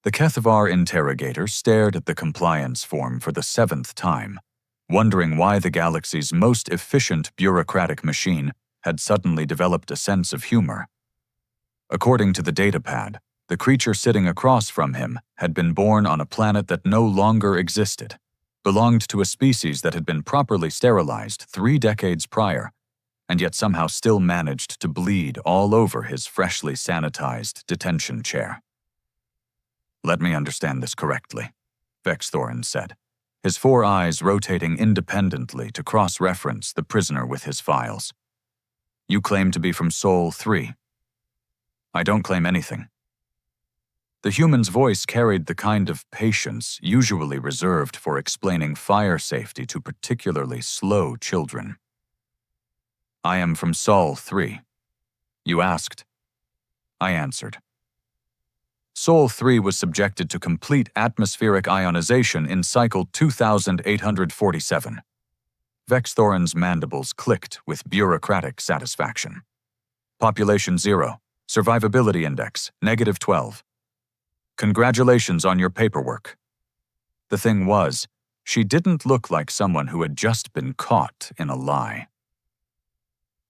The Kethavar interrogator stared at the compliance form for the 7th time, wondering why the galaxy's most efficient bureaucratic machine had suddenly developed a sense of humor. According to the datapad, the creature sitting across from him had been born on a planet that no longer existed, belonged to a species that had been properly sterilized 3 decades prior, and yet somehow still managed to bleed all over his freshly sanitized detention chair. "Let me understand this correctly," Vexthorin said, his 4 eyes rotating independently to cross-reference the prisoner with his files. "You claim to be from Sol 3. "I don't claim anything." The human's voice carried the kind of patience usually reserved for explaining fire safety to particularly slow children. "I am from Sol 3. You asked." I answered. Sol 3 was subjected to complete atmospheric ionization in cycle 2847. Vexthorin's mandibles clicked with bureaucratic satisfaction. "Population 0. Survivability index, -12. Congratulations on your paperwork." The thing was, she didn't look like someone who had just been caught in a lie.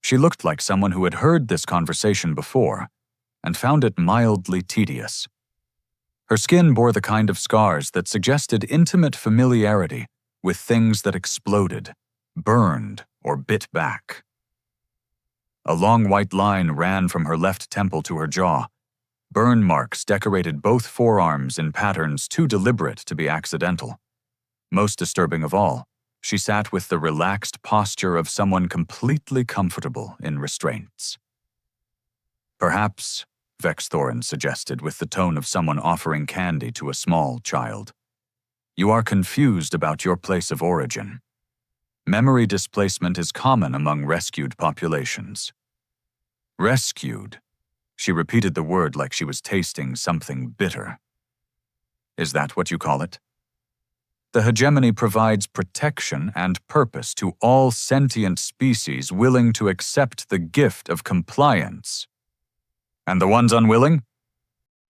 She looked like someone who had heard this conversation before and found it mildly tedious. Her skin bore the kind of scars that suggested intimate familiarity with things that exploded, burned, or bit back. A long white line ran from her left temple to her jaw. Burn marks decorated both forearms in patterns too deliberate to be accidental. Most disturbing of all, she sat with the relaxed posture of someone completely comfortable in restraints. "Perhaps," Vexthorin suggested with the tone of someone offering candy to a small child, "you are confused about your place of origin. Memory displacement is common among rescued populations." "Rescued?" She repeated the word like she was tasting something bitter. "Is that what you call it?" "The hegemony provides protection and purpose to all sentient species willing to accept the gift of compliance." "And the ones unwilling?"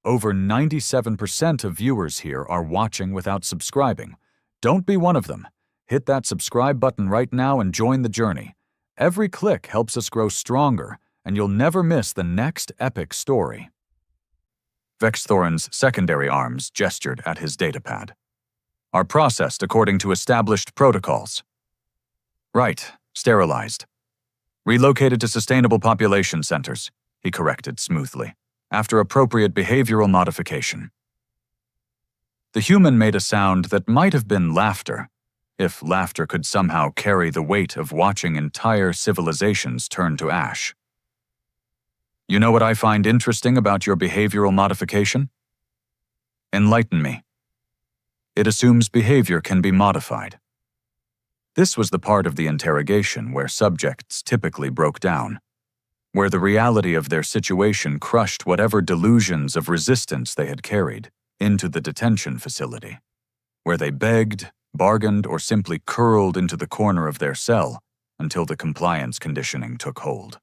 "Over 97% of viewers here are watching without subscribing. Don't be one of them. Hit that subscribe button right now and join the journey. Every click helps us grow stronger, and you'll never miss the next epic story." Vexthorin's secondary arms gestured at his datapad. "Are processed according to established protocols." "Right, sterilized. Relocated to sustainable population centers," he corrected smoothly, "after appropriate behavioral modification." The human made a sound that might have been laughter, if laughter could somehow carry the weight of watching entire civilizations turn to ash. "You know what I find interesting about your behavioral modification?" "Enlighten me." "It assumes behavior can be modified." This was the part of the interrogation where subjects typically broke down, where the reality of their situation crushed whatever delusions of resistance they had carried into the detention facility, where they begged, bargained, or simply curled into the corner of their cell until the compliance conditioning took hold.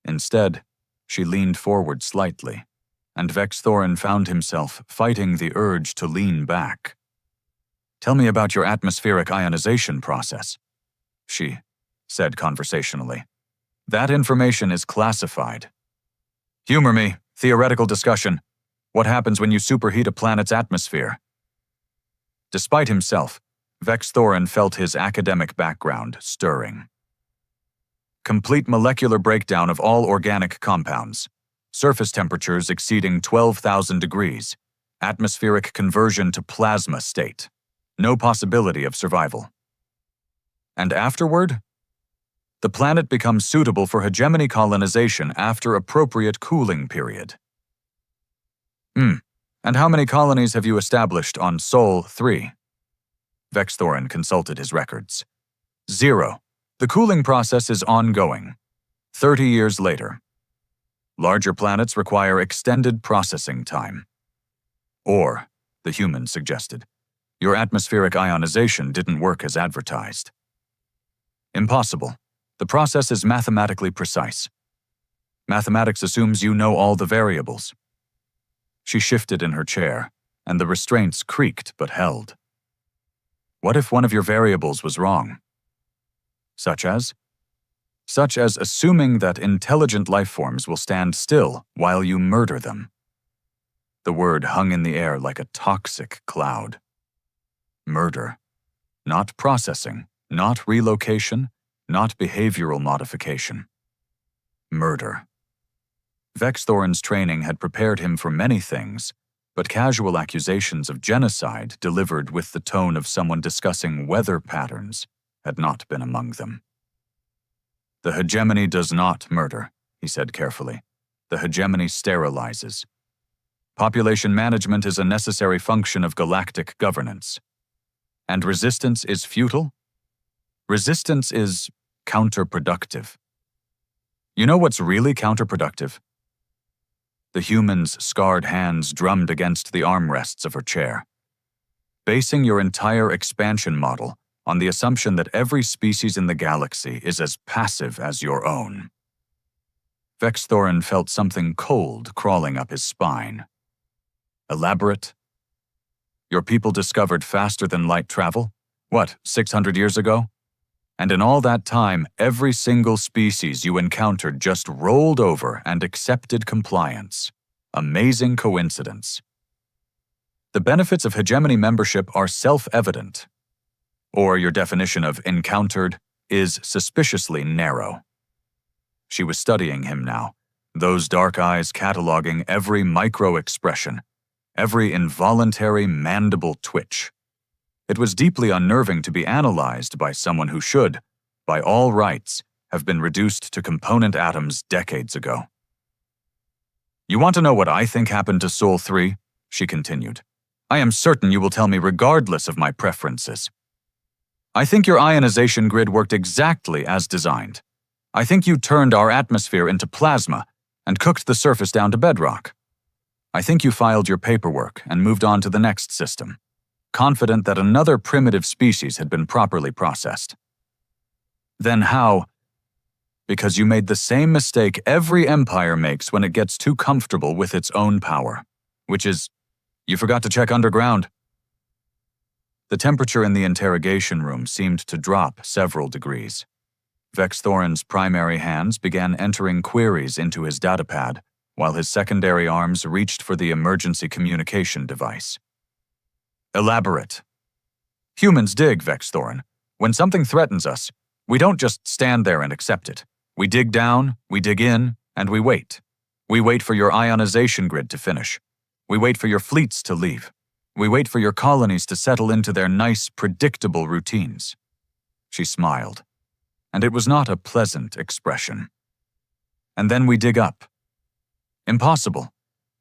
Instead, she leaned forward slightly, and Vexthorin found himself fighting the urge to lean back. "Tell me about your atmospheric ionization process," she said conversationally. "That information is classified." "Humor me, theoretical discussion. What happens when you superheat a planet's atmosphere?" Despite himself, Vexthorin felt his academic background stirring. "Complete molecular breakdown of all organic compounds. Surface temperatures exceeding 12,000 degrees. Atmospheric conversion to plasma state. No possibility of survival." "And afterward?" "The planet becomes suitable for hegemony colonization after appropriate cooling period." And how many colonies have you established on Sol 3? Vexthorin consulted his records. 0. The cooling process is ongoing. 30 years later. Larger planets require extended processing time. Or, the human suggested, your atmospheric ionization didn't work as advertised. Impossible. The process is mathematically precise. Mathematics assumes you know all the variables. She shifted in her chair, and the restraints creaked but held. What if one of your variables was wrong? Such as? Such as assuming that intelligent life forms will stand still while you murder them. The word hung in the air like a toxic cloud. Murder. Not processing, not relocation, not behavioral modification. Murder. Vexthorn's training had prepared him for many things, but casual accusations of genocide delivered with the tone of someone discussing weather patterns had not been among them. The hegemony does not murder, he said carefully. The hegemony sterilizes. Population management is a necessary function of galactic governance. And resistance is futile? Resistance is counterproductive. You know what's really counterproductive? The human's scarred hands drummed against the armrests of her chair. Basing your entire expansion model on the assumption that every species in the galaxy is as passive as your own. Vexthorn felt something cold crawling up his spine. Elaborate? Your people discovered faster than light travel? What, 600 years ago? And in all that time, every single species you encountered just rolled over and accepted compliance. Amazing coincidence. The benefits of hegemony membership are self-evident. Or your definition of encountered is suspiciously narrow. She was studying him now, those dark eyes cataloging every micro-expression, every involuntary mandible twitch. It was deeply unnerving to be analyzed by someone who should, by all rights, have been reduced to component atoms decades ago. You want to know what I think happened to Sol 3? She continued. I am certain you will tell me regardless of my preferences. I think your ionization grid worked exactly as designed. I think you turned our atmosphere into plasma and cooked the surface down to bedrock. I think you filed your paperwork and moved on to the next system, confident that another primitive species had been properly processed. Then how? Because you made the same mistake every empire makes when it gets too comfortable with its own power, which is, you forgot to check underground. The temperature in the interrogation room seemed to drop several degrees. Vexthorn's primary hands began entering queries into his datapad, while his secondary arms reached for the emergency communication device. Elaborate. Humans dig, Vexthorn. When something threatens us, we don't just stand there and accept it. We dig down, we dig in, and we wait. We wait for your ionization grid to finish. We wait for your fleets to leave. We wait for your colonies to settle into their nice, predictable routines. She smiled, and it was not a pleasant expression. And then we dig up. Impossible.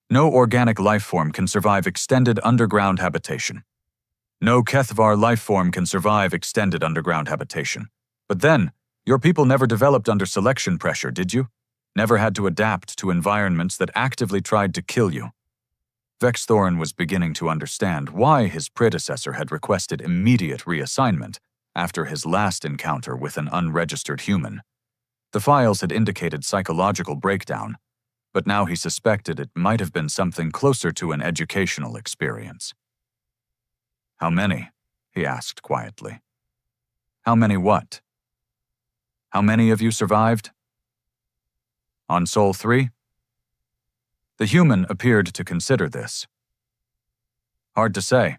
No organic life form can survive extended underground habitation. No Kethvar life form can survive extended underground habitation. But then, your people never developed under selection pressure, did you? Never had to adapt to environments that actively tried to kill you. Vexthorn was beginning to understand why his predecessor had requested immediate reassignment after his last encounter with an unregistered human. The files had indicated psychological breakdown, but now he suspected it might have been something closer to an educational experience. How many? He asked quietly. How many what? How many of you survived? On Sol 3? The human appeared to consider this. Hard to say.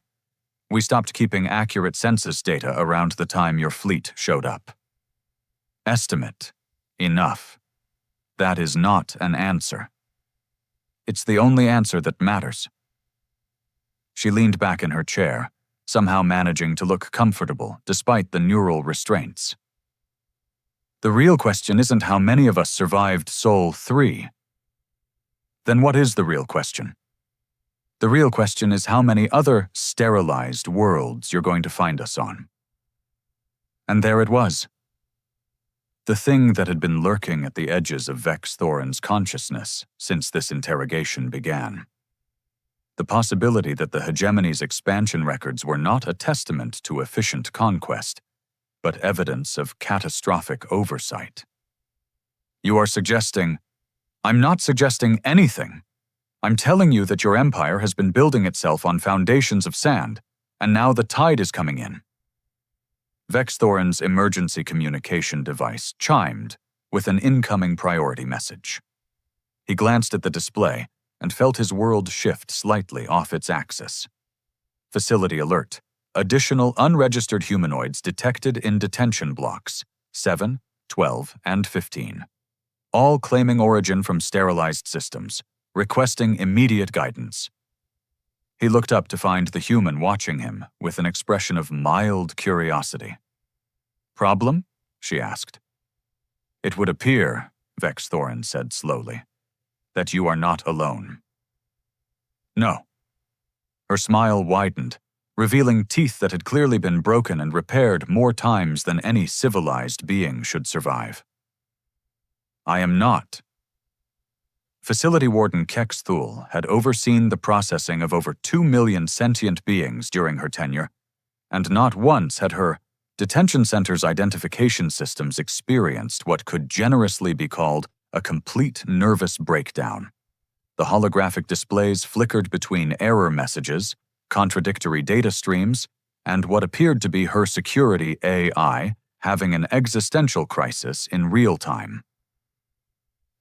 We stopped keeping accurate census data around the time your fleet showed up. Estimate. Enough. That is not an answer. It's the only answer that matters. She leaned back in her chair, somehow managing to look comfortable despite the neural restraints. The real question isn't how many of us survived Sol 3. Then what is the real question? The real question is how many other sterilized worlds you're going to find us on. And there it was. The thing that had been lurking at the edges of Vexthorn's consciousness since this interrogation began. The possibility that the hegemony's expansion records were not a testament to efficient conquest, but evidence of catastrophic oversight. You are suggesting, I'm not suggesting anything. I'm telling you that your empire has been building itself on foundations of sand, and now the tide is coming in. Vexthorin's emergency communication device chimed with an incoming priority message. He glanced at the display and felt his world shift slightly off its axis. Facility alert. Additional unregistered humanoids detected in detention blocks 7, 12, and 15. All claiming origin from sterilized systems, requesting immediate guidance. He looked up to find the human watching him with an expression of mild curiosity. Problem? She asked. It would appear, Vexthorin said slowly, that you are not alone. No. Her smile widened, revealing teeth that had clearly been broken and repaired more times than any civilized being should survive. I am not. Facility Warden Kexthul had overseen the processing of over 2 million sentient beings during her tenure, and not once had her detention center's identification systems experienced what could generously be called a complete nervous breakdown. The holographic displays flickered between error messages, contradictory data streams, and what appeared to be her security AI having an existential crisis in real time.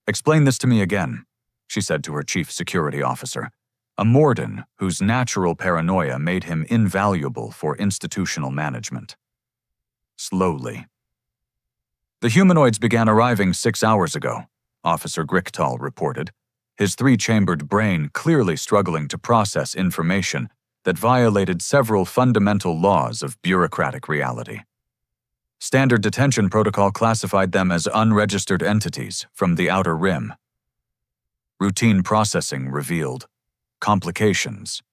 Explain this to me again, she said to her chief security officer, a Morden whose natural paranoia made him invaluable for institutional management. Slowly. The humanoids began arriving 6 hours ago, Officer Grichtal reported, his 3-chambered brain clearly struggling to process information that violated several fundamental laws of bureaucratic reality. Standard detention protocol classified them as unregistered entities from the Outer Rim. Routine processing revealed complications.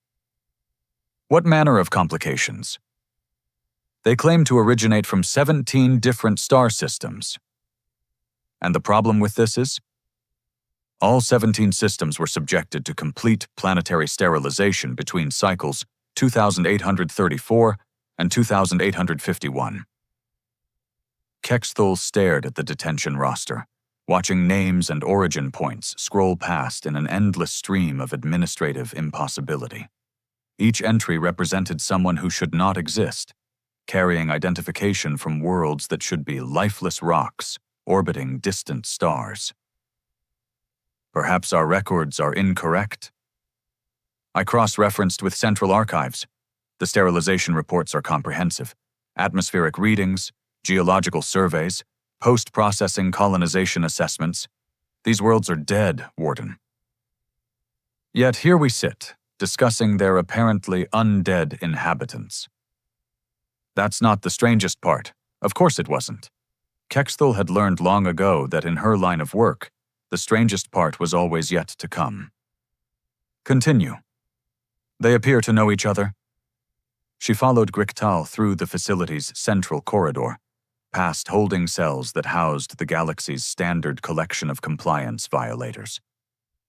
What manner of complications? They claim to originate from 17 different star systems. And the problem with this is? All 17 systems were subjected to complete planetary sterilization between cycles 2834 and 2851. Kexthul stared at the detention roster, watching names and origin points scroll past in an endless stream of administrative impossibility. Each entry represented someone who should not exist, carrying identification from worlds that should be lifeless rocks orbiting distant stars. Perhaps our records are incorrect? I cross-referenced with Central Archives. The sterilization reports are comprehensive. Atmospheric readings, geological surveys, post-processing colonization assessments. These worlds are dead, Warden. Yet here we sit, discussing their apparently undead inhabitants. That's not the strangest part. Of course it wasn't. Kexthul had learned long ago that in her line of work, the strangest part was always yet to come. Continue. They appear to know each other. She followed Grichtal through the facility's central corridor, past holding cells that housed the galaxy's standard collection of compliance violators.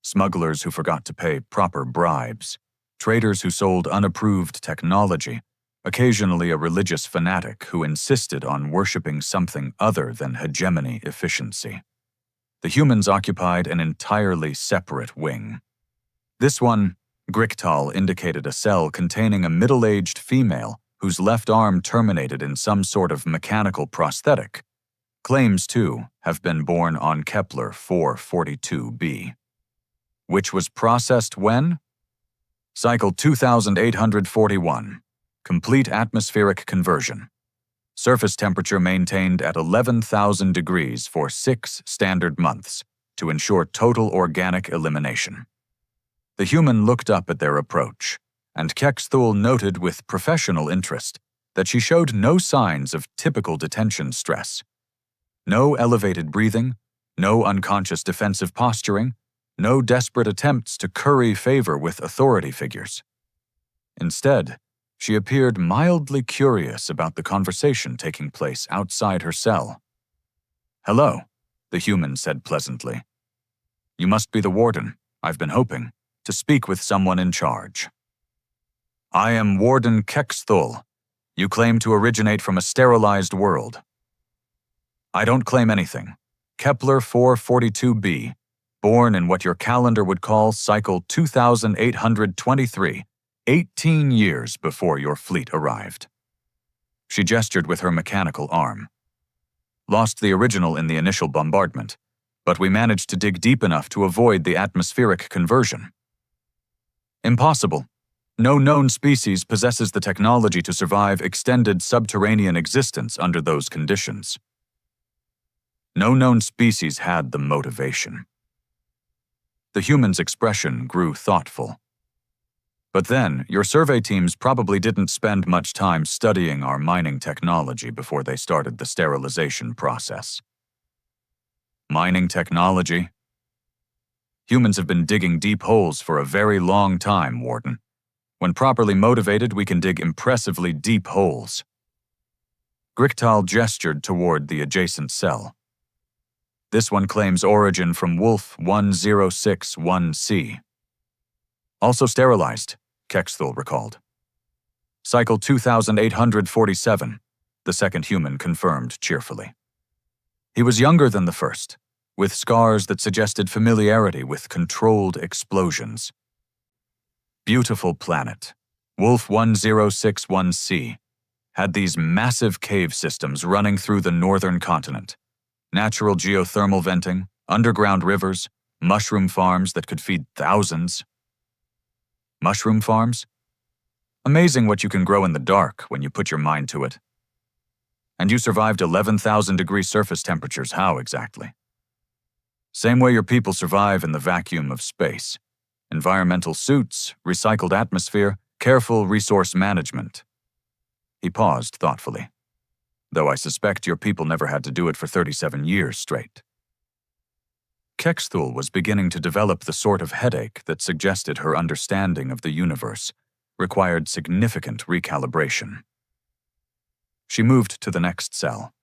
Smugglers who forgot to pay proper bribes, traders who sold unapproved technology, occasionally a religious fanatic who insisted on worshipping something other than hegemony efficiency. The humans occupied an entirely separate wing. This one, Grichtal indicated a cell containing a middle-aged female whose left arm terminated in some sort of mechanical prosthetic. Claims, too, have been born on Kepler 442b. Which was processed when? Cycle 2841. Complete atmospheric conversion. Surface temperature maintained at 11,000 degrees for 6 standard months to ensure total organic elimination. The human looked up at their approach, and Kexthul noted with professional interest that she showed no signs of typical detention stress. No elevated breathing, no unconscious defensive posturing, no desperate attempts to curry favor with authority figures. Instead, she appeared mildly curious about the conversation taking place outside her cell. "Hello," the human said pleasantly. "You must be the warden. I've been hoping to speak with someone in charge." "I am Warden Kexthul. You claim to originate from a sterilized world." "I don't claim anything. Kepler 442b. born in what your calendar would call cycle 2823, 18 years before your fleet arrived. She gestured with her mechanical arm. Lost the original in the initial bombardment, but we managed to dig deep enough to avoid the atmospheric conversion. Impossible. No known species possesses the technology to survive extended subterranean existence under those conditions. No known species had the motivation. The human's expression grew thoughtful. But then, your survey teams probably didn't spend much time studying our mining technology before they started the sterilization process. Mining technology? Humans have been digging deep holes for a very long time, Warden. When properly motivated, we can dig impressively deep holes. Grichtal gestured toward the adjacent cell. This one claims origin from Wolf 1061C. Also sterilized, Kexthul recalled. Cycle 2847, the second human confirmed cheerfully. He was younger than the first, with scars that suggested familiarity with controlled explosions. Beautiful planet, Wolf 1061C, had these massive cave systems running through the northern continent. Natural geothermal venting, underground rivers, mushroom farms that could feed thousands. Mushroom farms? Amazing what you can grow in the dark when you put your mind to it. And you survived 11,000-degree surface temperatures, how exactly? Same way your people survive in the vacuum of space. Environmental suits, recycled atmosphere, careful resource management. He paused thoughtfully. Though I suspect your people never had to do it for 37 years straight. Kexthul was beginning to develop the sort of headache that suggested her understanding of the universe required significant recalibration. She moved to the next cell.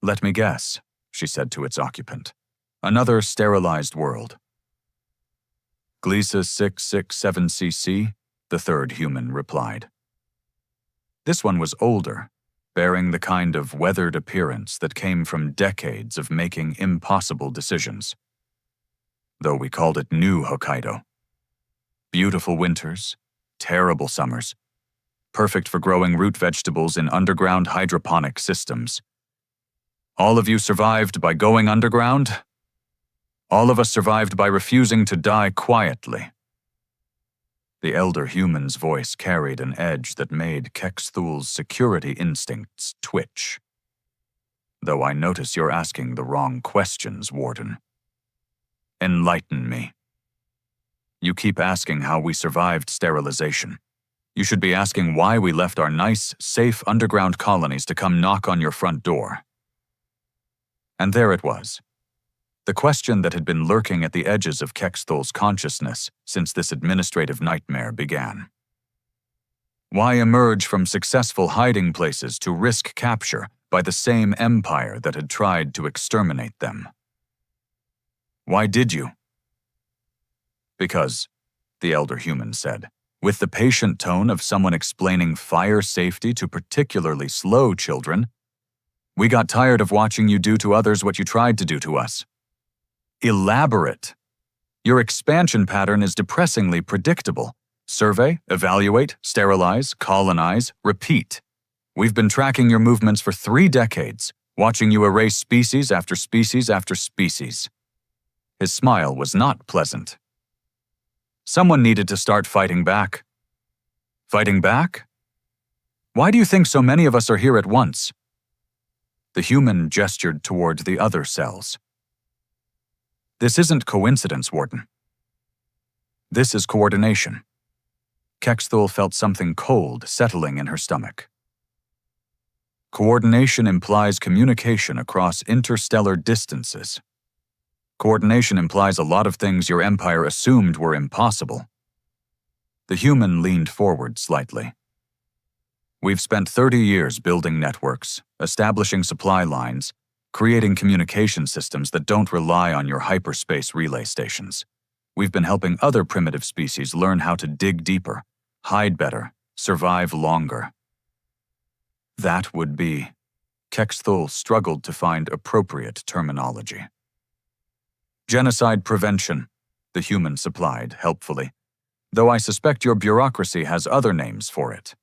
Let me guess, she said to its occupant. Another sterilized world. Glisa 667cc, the third human replied. This one was older, bearing the kind of weathered appearance that came from decades of making impossible decisions. Though we called it New Hokkaido. Beautiful winters, terrible summers, perfect for growing root vegetables in underground hydroponic systems. All of you survived by going underground? All of us survived by refusing to die quietly. The elder human's voice carried an edge that made Kexthul's security instincts twitch. Though I notice you're asking the wrong questions, Warden. Enlighten me. You keep asking how we survived sterilization. You should be asking why we left our nice, safe underground colonies to come knock on your front door. And there it was. The question that had been lurking at the edges of Kexthul's consciousness since this administrative nightmare began. Why emerge from successful hiding places to risk capture by the same empire that had tried to exterminate them? Why did you? Because, the elder human said, with the patient tone of someone explaining fire safety to particularly slow children, we got tired of watching you do to others what you tried to do to us. Elaborate. Your expansion pattern is depressingly predictable. Survey, evaluate, sterilize, colonize, repeat. We've been tracking your movements for 3 decades, watching you erase species after species after species. His smile was not pleasant. Someone needed to start fighting back. Fighting back? Why do you think so many of us are here at once? The human gestured toward the other cells. This isn't coincidence, Warden. This is coordination. Kexthul felt something cold settling in her stomach. Coordination implies communication across interstellar distances. Coordination implies a lot of things your empire assumed were impossible. The human leaned forward slightly. We've spent 30 years building networks, establishing supply lines, creating communication systems that don't rely on your hyperspace relay stations. We've been helping other primitive species learn how to dig deeper, hide better, survive longer. That would be... Kexthul struggled to find appropriate terminology. Genocide prevention, the human supplied helpfully, though I suspect your bureaucracy has other names for it.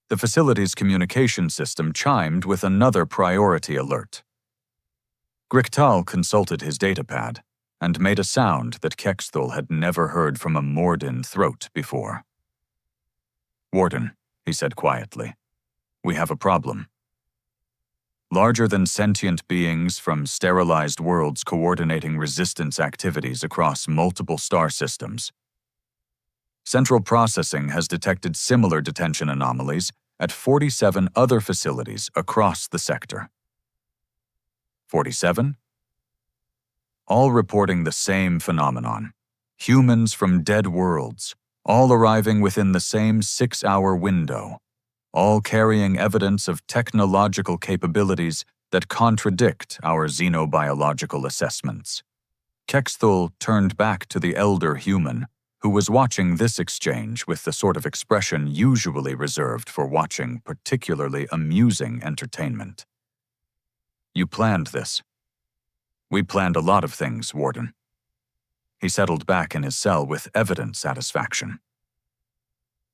The facility's communication system chimed with another priority alert. Grichtal consulted his datapad and made a sound that Kexthul had never heard from a Morden throat before. "Warden," he said quietly, "we have a problem. Larger than sentient beings from sterilized worlds coordinating resistance activities across multiple star systems. Central Processing has detected similar detention anomalies at 47 other facilities across the sector." 47? All reporting the same phenomenon. Humans from dead worlds, all arriving within the same 6-hour window, all carrying evidence of technological capabilities that contradict our xenobiological assessments. Kexthul turned back to the elder human, who was watching this exchange with the sort of expression usually reserved for watching particularly amusing entertainment. "You planned this." "We planned a lot of things, Warden." He settled back in his cell with evident satisfaction.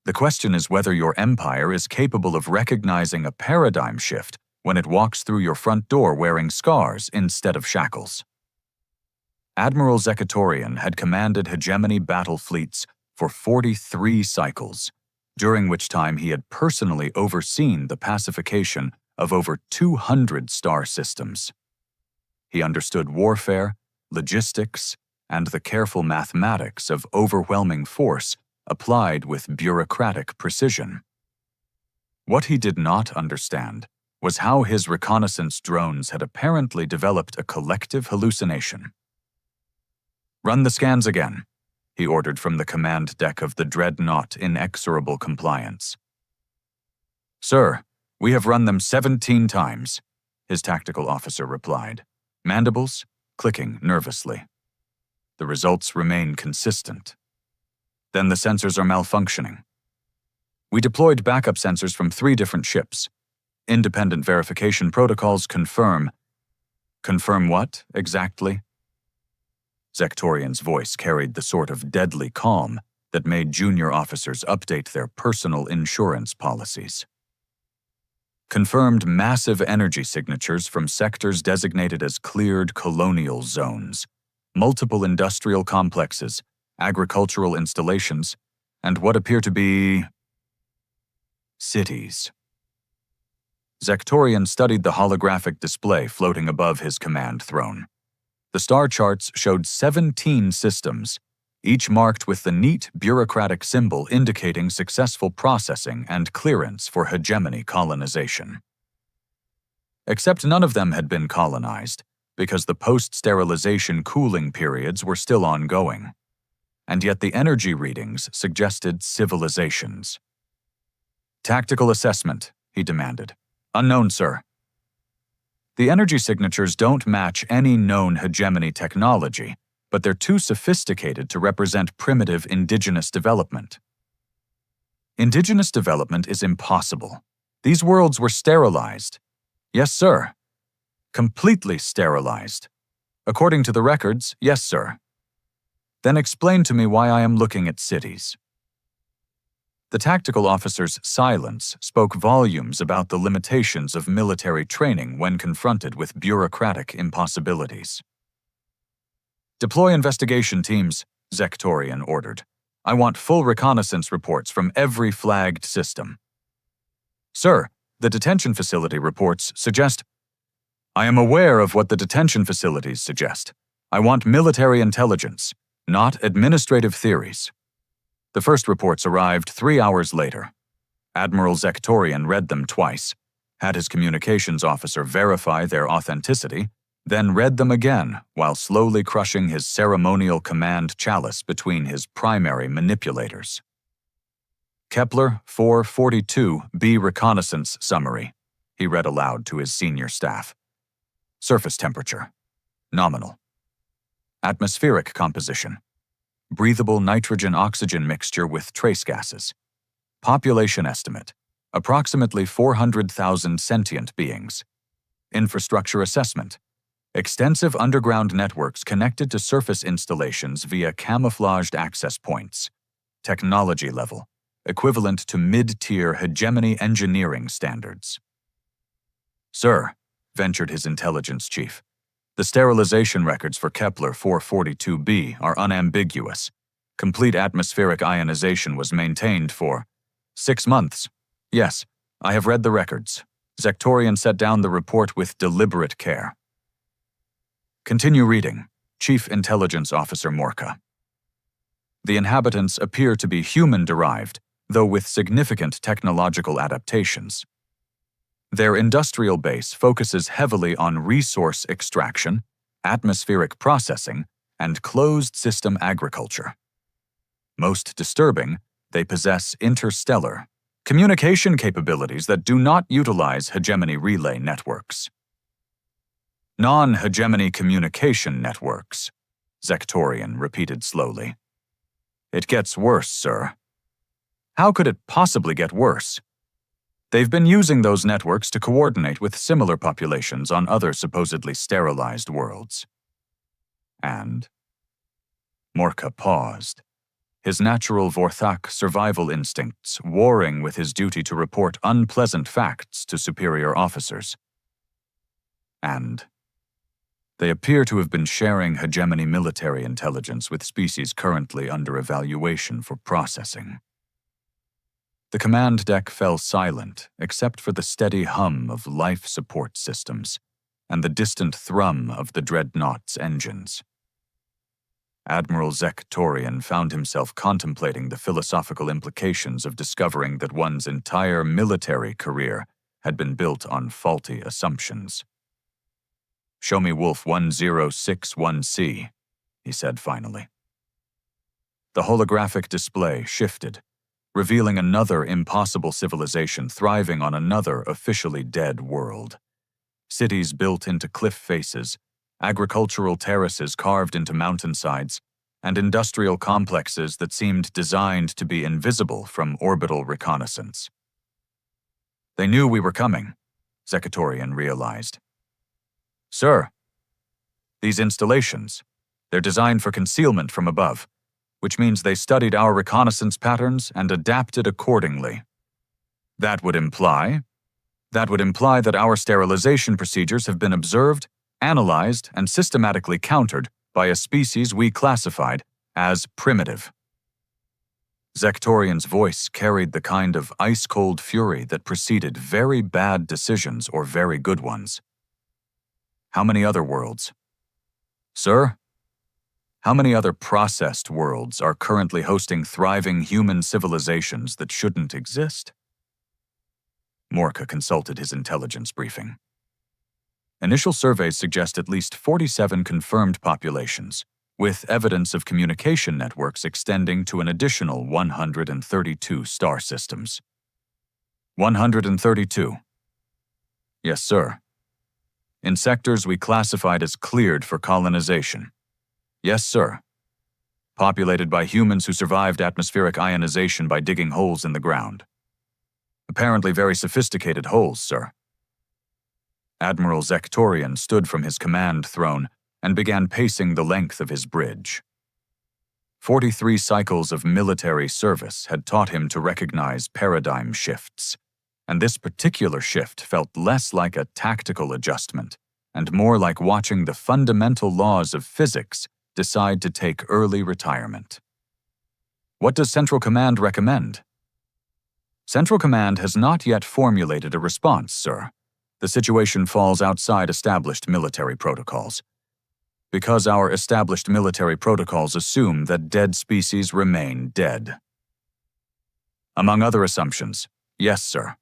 "The question is whether your empire is capable of recognizing a paradigm shift when it walks through your front door wearing scars instead of shackles." Admiral Zekatorian had commanded hegemony battle fleets for 43 cycles, during which time he had personally overseen the pacification of over 200 star systems. He understood warfare, logistics, and the careful mathematics of overwhelming force applied with bureaucratic precision. What he did not understand was how his reconnaissance drones had apparently developed a collective hallucination. "Run the scans again," he ordered from the command deck of the dreadnought Inexorable Compliance. "Sir, we have run them 17 times, his tactical officer replied, mandibles clicking nervously. The results remain consistent. "Then the sensors are malfunctioning. We deployed backup sensors from 3 different ships. Independent verification protocols confirm." "Confirm what, exactly?" Zekatorian's voice carried the sort of deadly calm that made junior officers update their personal insurance policies. "Confirmed massive energy signatures from sectors designated as cleared colonial zones, multiple industrial complexes, agricultural installations, and what appear to be cities." Zekatorian studied the holographic display floating above his command throne. The star charts showed 17 systems, each marked with the neat bureaucratic symbol indicating successful processing and clearance for hegemony colonization. Except none of them had been colonized, because the post-sterilization cooling periods were still ongoing. And yet the energy readings suggested civilizations. "Tactical assessment," he demanded. "Unknown, sir." The energy signatures don't match any known hegemony technology, but they're too sophisticated to represent primitive indigenous development. Indigenous development is impossible. These worlds were sterilized. Yes, sir. Completely sterilized. According to the records, yes, sir. Then explain to me why I am looking at cities. The tactical officer's silence spoke volumes about the limitations of military training when confronted with bureaucratic impossibilities. "Deploy investigation teams," Zekatorian ordered. "I want full reconnaissance reports from every flagged system." "Sir, the detention facility reports suggest—" "I am aware of what the detention facilities suggest. I want military intelligence, not administrative theories." The first reports arrived 3 hours later. Admiral Zekatorian read them twice, had his communications officer verify their authenticity, then read them again while slowly crushing his ceremonial command chalice between his primary manipulators. "Kepler 442B Reconnaissance Summary," he read aloud to his senior staff. "Surface temperature. Nominal. Atmospheric composition. Breathable nitrogen-oxygen mixture with trace gases. Population estimate, approximately 400,000 sentient beings. Infrastructure assessment, Extensive underground networks connected to surface installations via camouflaged access points. Technology level, equivalent to mid-tier hegemony engineering standards. "Sir," ventured his intelligence chief, "the sterilization records for Kepler 442b are unambiguous. Complete atmospheric ionization was maintained for 6 months. Yes, I have read the records." Zektorian set down the report with deliberate care. "Continue reading, Chief Intelligence Officer Morka. The inhabitants appear to be human-derived, though with significant technological adaptations. Their industrial base focuses heavily on resource extraction, atmospheric processing, and closed-system agriculture. Most disturbing, they possess interstellar communication capabilities that do not utilize hegemony relay networks. Non-hegemony communication networks," Zektorian repeated slowly. "It gets worse, sir." "How could it possibly get worse?" "They've been using those networks to coordinate with similar populations on other supposedly sterilized worlds." "And?" Morka paused, his natural Vorthak survival instincts warring with his duty to report unpleasant facts to superior officers. "And they appear to have been sharing hegemony military intelligence with species currently under evaluation for processing." The command deck fell silent except for the steady hum of life support systems and the distant thrum of the dreadnought's engines. Admiral Zektorian found himself contemplating the philosophical implications of discovering that one's entire military career had been built on faulty assumptions. "Show me Wolf 1061C, he said finally. The holographic display shifted, revealing another impossible civilization thriving on another officially dead world. Cities built into cliff faces, agricultural terraces carved into mountainsides, and industrial complexes that seemed designed to be invisible from orbital reconnaissance. "They knew we were coming," Zektorian realized. "Sir, these installations, they're designed for concealment from above, which means they studied our reconnaissance patterns and adapted accordingly. That would imply that our sterilization procedures have been observed, analyzed, and systematically countered by a species we classified as primitive." Zektorian's voice carried the kind of ice-cold fury that preceded very bad decisions or very good ones. "How many other worlds?" "Sir, how many other processed worlds are currently hosting thriving human civilizations that shouldn't exist?" Morka consulted his intelligence briefing. Initial surveys suggest at least 47 confirmed populations, with evidence of communication networks extending to an additional 132 star systems. 132. Yes, sir. In sectors we classified as cleared for colonization. Yes, sir. Populated by humans who survived atmospheric ionization by digging holes in the ground. Apparently very sophisticated holes, sir. Admiral Zektorian stood from his command throne and began pacing the length of his bridge. 43 cycles of military service had taught him to recognize paradigm shifts, and this particular shift felt less like a tactical adjustment and more like watching the fundamental laws of physics decide to take early retirement. "What does Central Command recommend?" "Central Command has not yet formulated a response, sir. The situation falls outside established military protocols. Because our established military protocols assume that dead species remain dead." "Among other assumptions, yes, sir."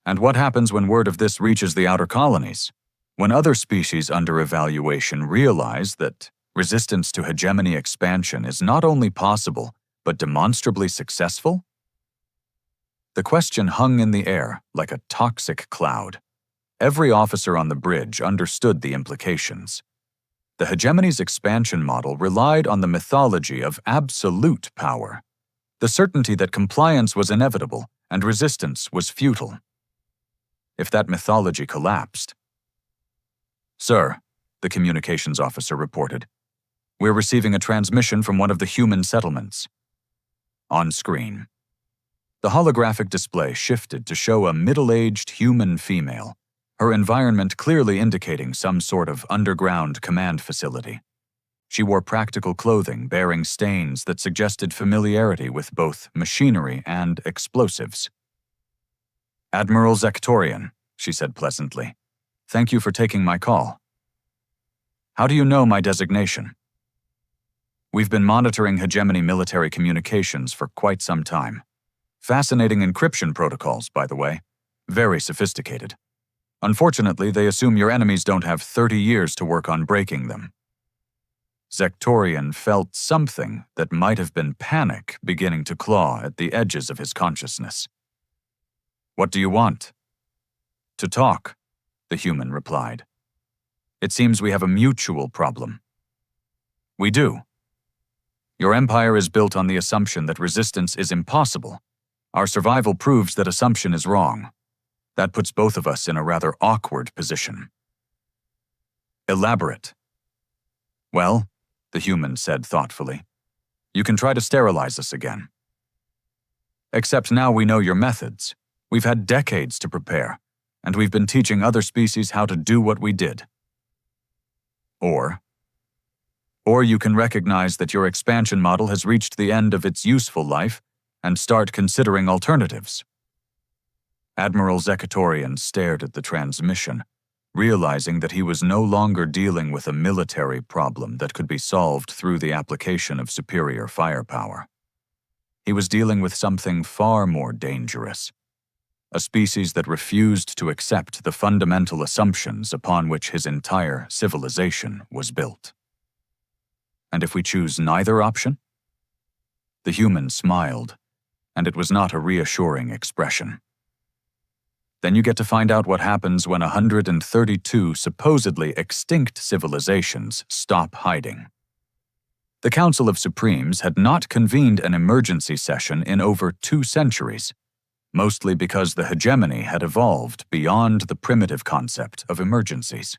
"And what happens when word of this reaches the outer colonies? When other species under evaluation realize that resistance to hegemony expansion is not only possible, but demonstrably successful?" The question hung in the air like a toxic cloud. Every officer on the bridge understood the implications. The hegemony's expansion model relied on the mythology of absolute power, the certainty that compliance was inevitable and resistance was futile. If that mythology collapsed, Sir, the communications officer reported, we're receiving a transmission from one of the human settlements. On screen, the holographic display shifted to show a middle-aged human female, her environment clearly indicating some sort of underground command facility. She wore practical clothing bearing stains that suggested familiarity with both machinery and explosives. Admiral Zektorian, she said pleasantly, thank you for taking my call. How do you know my designation? We've been monitoring hegemony military communications for quite some time. Fascinating encryption protocols, by the way. Very sophisticated. Unfortunately, they assume your enemies don't have 30 years to work on breaking them. Zektorian felt something that might have been panic beginning to claw at the edges of his consciousness. What do you want? To talk, the human replied. It seems we have a mutual problem. We do. Your empire is built on the assumption that resistance is impossible. Our survival proves that assumption is wrong. That puts both of us in a rather awkward position. Elaborate. Well, the human said thoughtfully, you can try to sterilize us again. Except now we know your methods. We've had decades to prepare, and we've been teaching other species how to do what we did. Or you can recognize that your expansion model has reached the end of its useful life and start considering alternatives. Admiral Zektorian stared at the transmission, realizing that he was no longer dealing with a military problem that could be solved through the application of superior firepower. He was dealing with something far more dangerous, a species that refused to accept the fundamental assumptions upon which his entire civilization was built. And if we choose neither option? The human smiled, and it was not a reassuring expression. Then you get to find out what happens when 132 supposedly extinct civilizations stop hiding. The Council of Supremes had not convened an emergency session in over 2 centuries, mostly because the hegemony had evolved beyond the primitive concept of emergencies.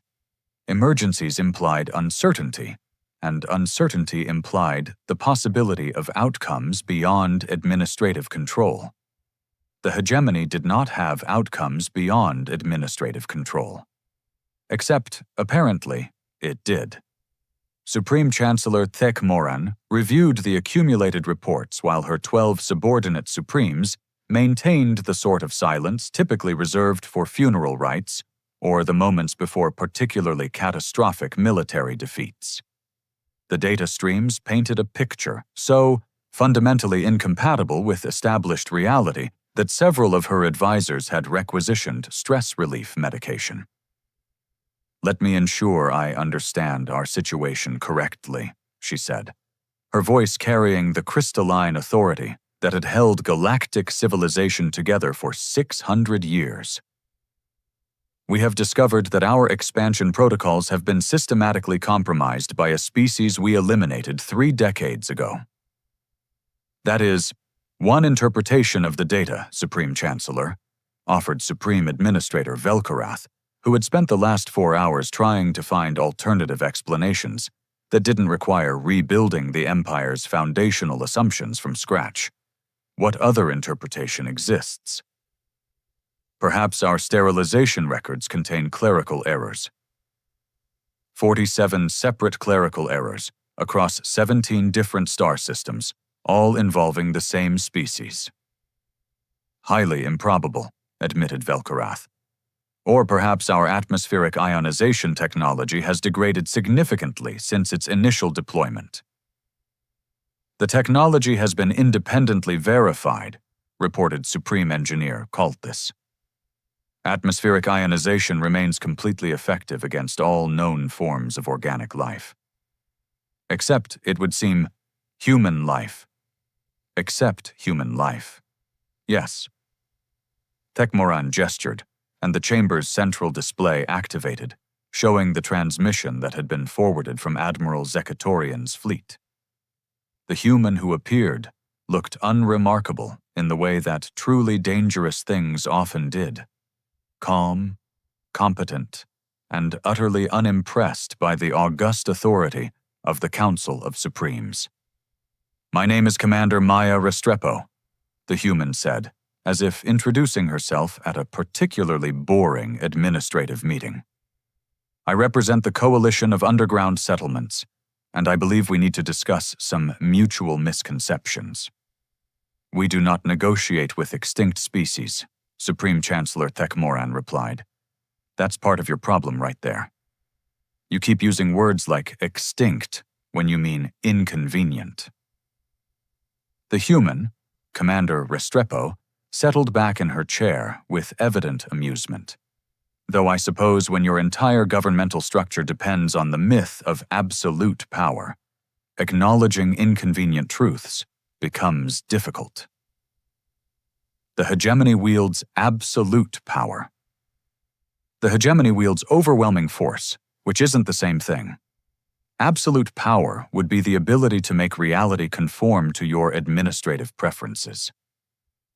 Emergencies implied uncertainty, and uncertainty implied the possibility of outcomes beyond administrative control. The hegemony did not have outcomes beyond administrative control. Except, apparently, it did. Supreme Chancellor Thek Moran reviewed the accumulated reports while her 12 subordinate Supremes maintained the sort of silence typically reserved for funeral rites or the moments before particularly catastrophic military defeats. The data streams painted a picture so fundamentally incompatible with established reality that several of her advisors had requisitioned stress relief medication. Let me ensure I understand our situation correctly, she said, her voice carrying the crystalline authority that had held galactic civilization together for 600 years. We have discovered that our expansion protocols have been systematically compromised by a species we eliminated 3 decades ago. That is, one interpretation of the data, Supreme Chancellor, offered Supreme Administrator Velkorath, who had spent the last 4 hours trying to find alternative explanations that didn't require rebuilding the Empire's foundational assumptions from scratch. What other interpretation exists? Perhaps our sterilization records contain clerical errors. 47 separate clerical errors across 17 different star systems, all involving the same species. Highly improbable, admitted Velkorath. Or perhaps our atmospheric ionization technology has degraded significantly since its initial deployment. The technology has been independently verified, reported Supreme Engineer Kalthus. Atmospheric ionization remains completely effective against all known forms of organic life. Except, it would seem, human life. Except human life. Yes. Thekmoran gestured, and the chamber's central display activated, showing the transmission that had been forwarded from Admiral Zektorian's fleet. The human who appeared looked unremarkable in the way that truly dangerous things often did. Calm, competent, and utterly unimpressed by the august authority of the Council of Supremes. "My name is Commander Maya Restrepo," the human said, as if introducing herself at a particularly boring administrative meeting. "I represent the Coalition of Underground Settlements, and I believe we need to discuss some mutual misconceptions." "We do not negotiate with extinct species," Supreme Chancellor Thekmoran replied. "That's part of your problem right there. You keep using words like extinct when you mean inconvenient." The human, Commander Restrepo, settled back in her chair with evident amusement. "Though I suppose when your entire governmental structure depends on the myth of absolute power, acknowledging inconvenient truths becomes difficult." The hegemony wields absolute power. The hegemony wields overwhelming force, which isn't the same thing. Absolute power would be the ability to make reality conform to your administrative preferences.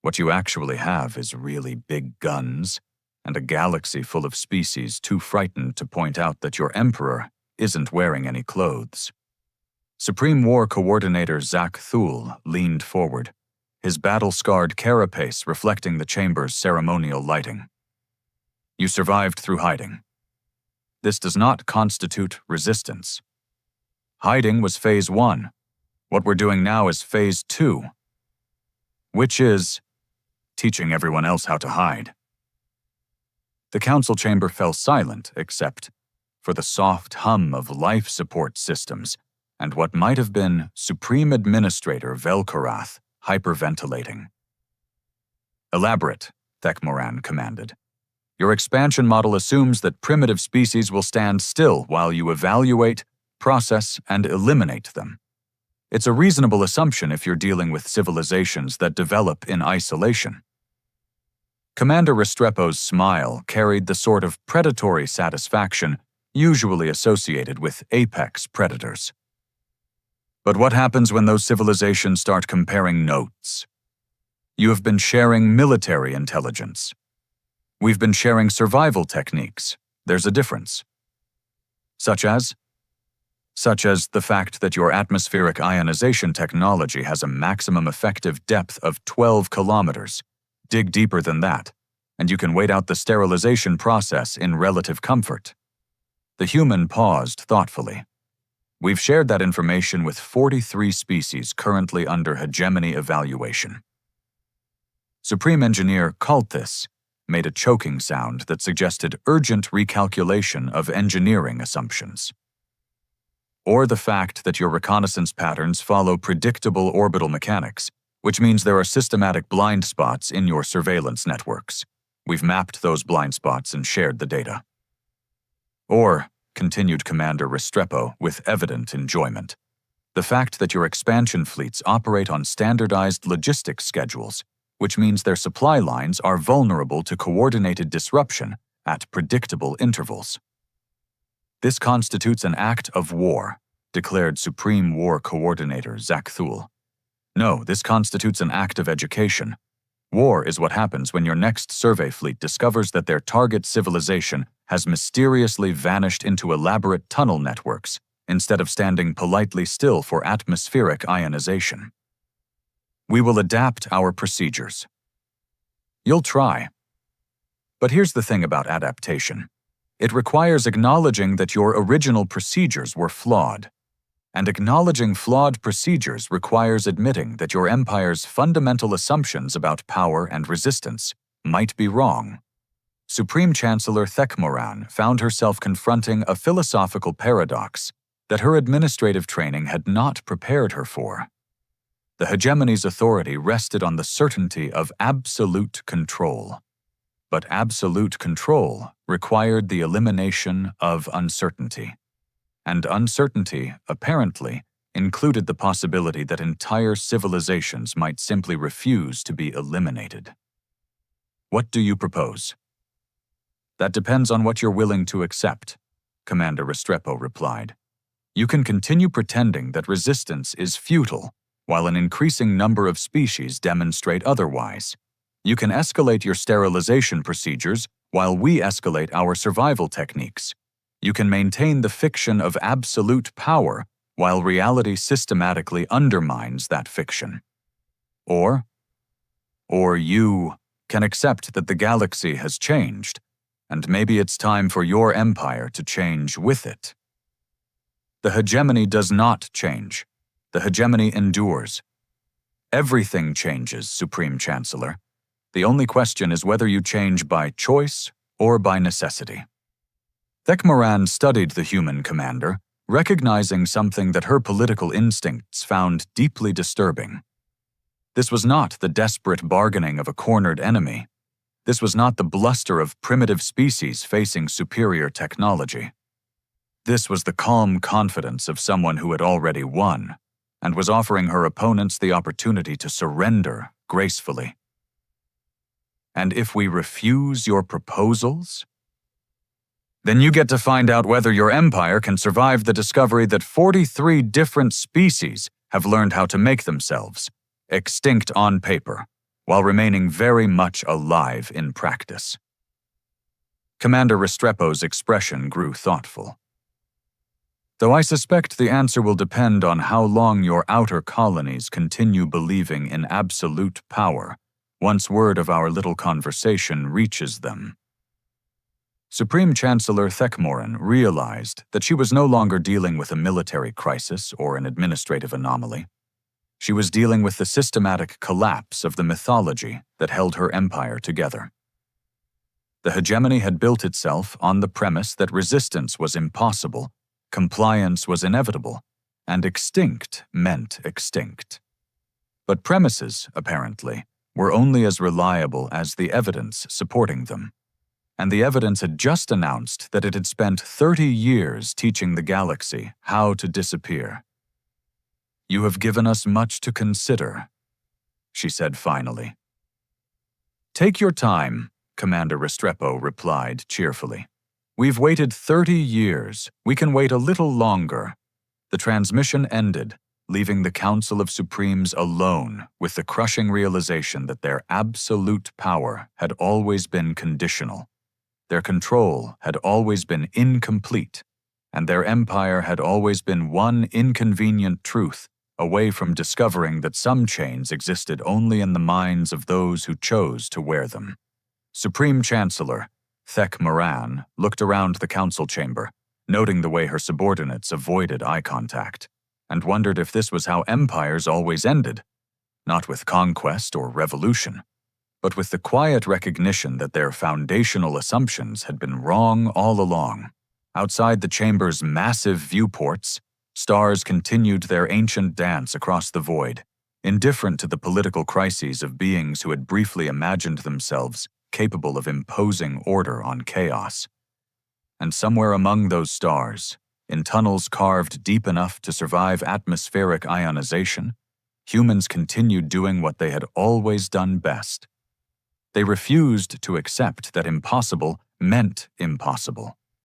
What you actually have is really big guns and a galaxy full of species too frightened to point out that your emperor isn't wearing any clothes. Supreme War Coordinator Zak Thul leaned forward, his battle-scarred carapace reflecting the chamber's ceremonial lighting. "You survived through hiding. This does not constitute resistance. Hiding was Phase 1. What we're doing now is Phase 2, which is teaching everyone else how to hide." The council chamber fell silent except for the soft hum of life support systems and what might have been Supreme Administrator Velkorath hyperventilating. "Elaborate," Thekmoran commanded. "Your expansion model assumes that primitive species will stand still while you evaluate, process, and eliminate them. It's a reasonable assumption if you're dealing with civilizations that develop in isolation." Commander Restrepo's smile carried the sort of predatory satisfaction usually associated with apex predators. "But what happens when those civilizations start comparing notes? You have been sharing military intelligence. We've been sharing survival techniques. There's a difference. Such as the fact that your atmospheric ionization technology has a maximum effective depth of 12 kilometers. Dig deeper than that, and you can wait out the sterilization process in relative comfort." The human paused thoughtfully. "We've shared that information with 43 species currently under hegemony evaluation." Supreme Engineer Kalthis made a choking sound that suggested urgent recalculation of engineering assumptions. "Or the fact that your reconnaissance patterns follow predictable orbital mechanics, which means there are systematic blind spots in your surveillance networks. We've mapped those blind spots and shared the data." "Or," continued Commander Restrepo with evident enjoyment, "the fact that your expansion fleets operate on standardized logistics schedules, which means their supply lines are vulnerable to coordinated disruption at predictable intervals." "This constitutes an act of war," declared Supreme War Coordinator Zak Thul. "No, this constitutes an act of education. War is what happens when your next survey fleet discovers that their target civilization has mysteriously vanished into elaborate tunnel networks instead of standing politely still for atmospheric ionization. We will adapt our procedures." "You'll try. But here's the thing about adaptation. It requires acknowledging that your original procedures were flawed. And acknowledging flawed procedures requires admitting that your empire's fundamental assumptions about power and resistance might be wrong." Supreme Chancellor Thekmoran found herself confronting a philosophical paradox that her administrative training had not prepared her for. The hegemony's authority rested on the certainty of absolute control. But absolute control required the elimination of uncertainty. And uncertainty, apparently, included the possibility that entire civilizations might simply refuse to be eliminated. "What do you propose?" "That depends on what you're willing to accept," Commander Restrepo replied. "You can continue pretending that resistance is futile, while an increasing number of species demonstrate otherwise. You can escalate your sterilization procedures while we escalate our survival techniques. You can maintain the fiction of absolute power while reality systematically undermines that fiction. Or you can accept that the galaxy has changed, and maybe it's time for your empire to change with it. The hegemony does not change. The hegemony endures. Everything changes, Supreme Chancellor. The only question is whether you change by choice or by necessity. Thekmoran studied the human commander, recognizing something that her political instincts found deeply disturbing. This was not the desperate bargaining of a cornered enemy. This was not the bluster of primitive species facing superior technology. This was the calm confidence of someone who had already won, and was offering her opponents the opportunity to surrender gracefully. And if we refuse your proposals, then you get to find out whether your empire can survive the discovery that 43 different species have learned how to make themselves extinct on paper, while remaining very much alive in practice. Commander Restrepo's expression grew thoughtful. Though I suspect the answer will depend on how long your outer colonies continue believing in absolute power, once word of our little conversation reaches them. Supreme Chancellor Thekmoran realized that she was no longer dealing with a military crisis or an administrative anomaly. She was dealing with the systematic collapse of the mythology that held her empire together. The hegemony had built itself on the premise that resistance was impossible, compliance was inevitable, and extinct meant extinct. But premises, apparently, were only as reliable as the evidence supporting them. And the evidence had just announced that it had spent 30 years teaching the galaxy how to disappear. "You have given us much to consider," she said finally. "Take your time," Commander Restrepo replied cheerfully. "We've waited 30 years. We can wait a little longer." The transmission ended, leaving the Council of Supremes alone with the crushing realization that their absolute power had always been conditional. Their control had always been incomplete, and their empire had always been one inconvenient truth away from discovering that some chains existed only in the minds of those who chose to wear them. Supreme Chancellor Thekmoran looked around the council chamber, noting the way her subordinates avoided eye contact, and wondered if this was how empires always ended, not with conquest or revolution, but with the quiet recognition that their foundational assumptions had been wrong all along. Outside the chamber's massive viewports, stars continued their ancient dance across the void, indifferent to the political crises of beings who had briefly imagined themselves capable of imposing order on chaos. And somewhere among those stars, in tunnels carved deep enough to survive atmospheric ionization, humans continued doing what they had always done best. They refused to accept that impossible meant impossible.